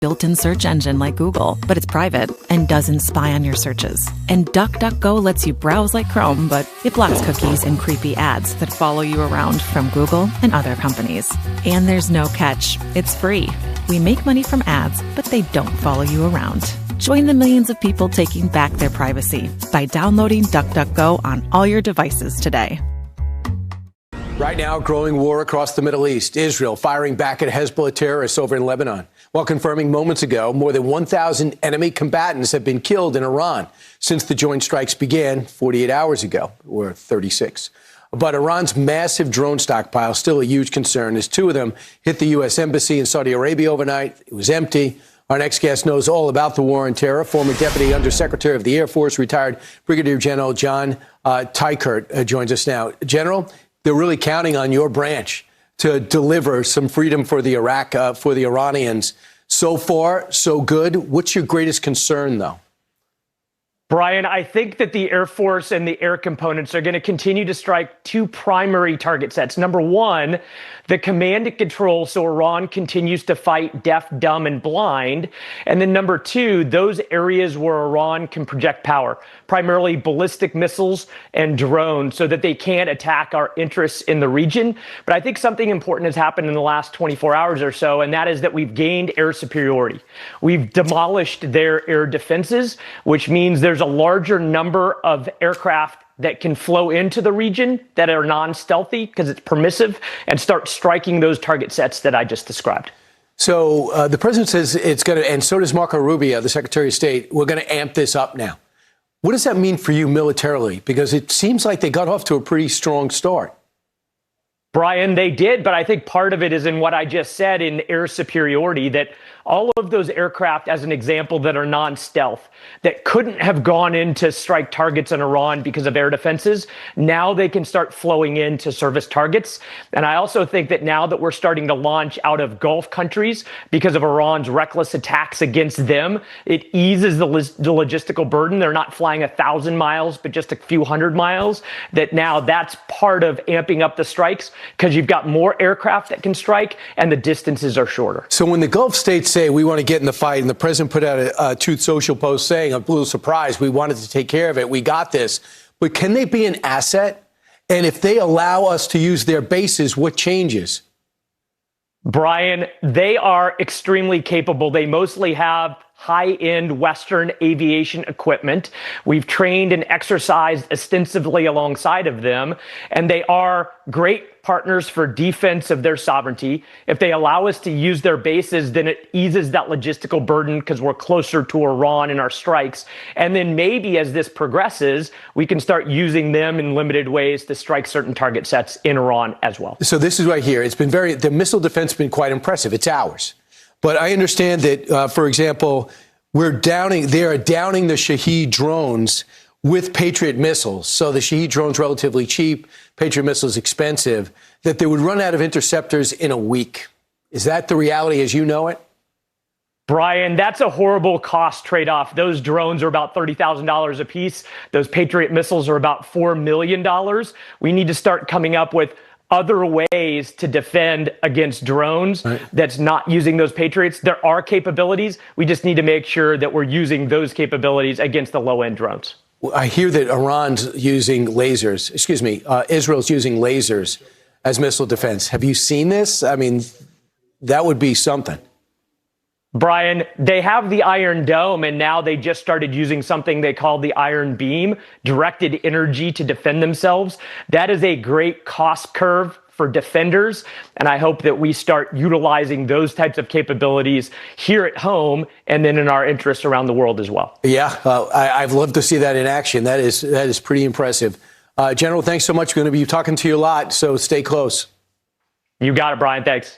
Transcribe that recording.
built-in search engine like Google, but it's private and doesn't spy on your searches. And DuckDuckGo lets you browse like Chrome, but it blocks cookies and creepy ads that follow you around from Google and other companies. And there's no catch. It's free. We make money from ads, but they don't follow you around. Join the millions of people taking back their privacy by downloading DuckDuckGo on all your devices today. Right now, growing war across the Middle East. Israel firing back at Hezbollah terrorists over in Lebanon, while confirming moments ago more than 1,000 enemy combatants have been killed in Iran since the joint strikes began 48 hours ago, or 36. But Iran's massive drone stockpile still a huge concern, as two of them hit the U.S. Embassy in Saudi Arabia overnight. It was empty. Our next guest knows all about the war on terror. Former Deputy Undersecretary of the Air Force, retired Brigadier General John Tykert joins us now. General, they're really counting on your branch to deliver some freedom for the for the Iranians. So far, so good. What's your greatest concern, though? Brian, I think that the Air Force and the air components are going to continue to strike two primary target sets. Number one, the command and control, so Iran continues to fight deaf, dumb, and blind. And then number two, those areas where Iran can project power, primarily ballistic missiles and drones, so that they can't attack our interests in the region. But I think something important has happened in the last 24 hours or so, and that is that we've gained air superiority. We've demolished their air defenses, which means there's a larger number of aircraft that can flow into the region that are non-stealthy because it's permissive and start striking those target sets that I just described. So the president says it's going to, and so does Marco Rubio, the Secretary of State, we're going to amp this up now. What does that mean for you militarily? Because it seems like they got off to a pretty strong start. Brian, they did, but I think part of it is in what I just said in air superiority, that all of those aircraft, as an example, that are non-stealth, that couldn't have gone in to strike targets in Iran because of air defenses, now they can start flowing in to service targets. And I also think that now that we're starting to launch out of Gulf countries because of Iran's reckless attacks against them, it eases the logistical burden. They're not flying 1,000 miles, but just a few hundred miles. That now that's part of amping up the strikes because you've got more aircraft that can strike and the distances are shorter. So when the Gulf states say we want to get in the fight, and the president put out a Truth Social post saying, I'm a little surprised, we wanted to take care of it, we got this, but can they be an asset? And if they allow us to use their bases, what changes? Brian, they are extremely capable. They mostly have high-end Western aviation equipment. We've trained and exercised extensively alongside of them, and they are great partners for defense of their sovereignty. If they allow us to use their bases, then it eases that logistical burden because we're closer to Iran in our strikes. And then maybe as this progresses, we can start using them in limited ways to strike certain target sets in Iran as well. So this is right here. It's been the missile defense has been quite impressive. It's ours. But I understand that, for example, they are downing the Shahed drones with Patriot missiles. So the Shahed drone's relatively cheap, Patriot missiles expensive, that they would run out of interceptors in a week. Is that the reality as you know it? Brian, that's a horrible cost trade-off. Those drones are about $30,000 a piece. Those Patriot missiles are about $4 million. We need to start coming up with other ways to defend against drones that's not using those Patriots. There are capabilities. We just need to make sure that we're using those capabilities against the low-end drones. I hear that Israel's using lasers as missile defense. Have you seen this? I mean, that would be something. Brian, they have the Iron Dome, and now they just started using something they call the Iron Beam, directed energy to defend themselves. That is a great cost curve for defenders, and I hope that we start utilizing those types of capabilities here at home and then in our interests around the world as well. Yeah, I'd love to see that in action. That is pretty impressive. General, thanks so much. We're going to be talking to you a lot, so stay close. You got it, Brian. Thanks.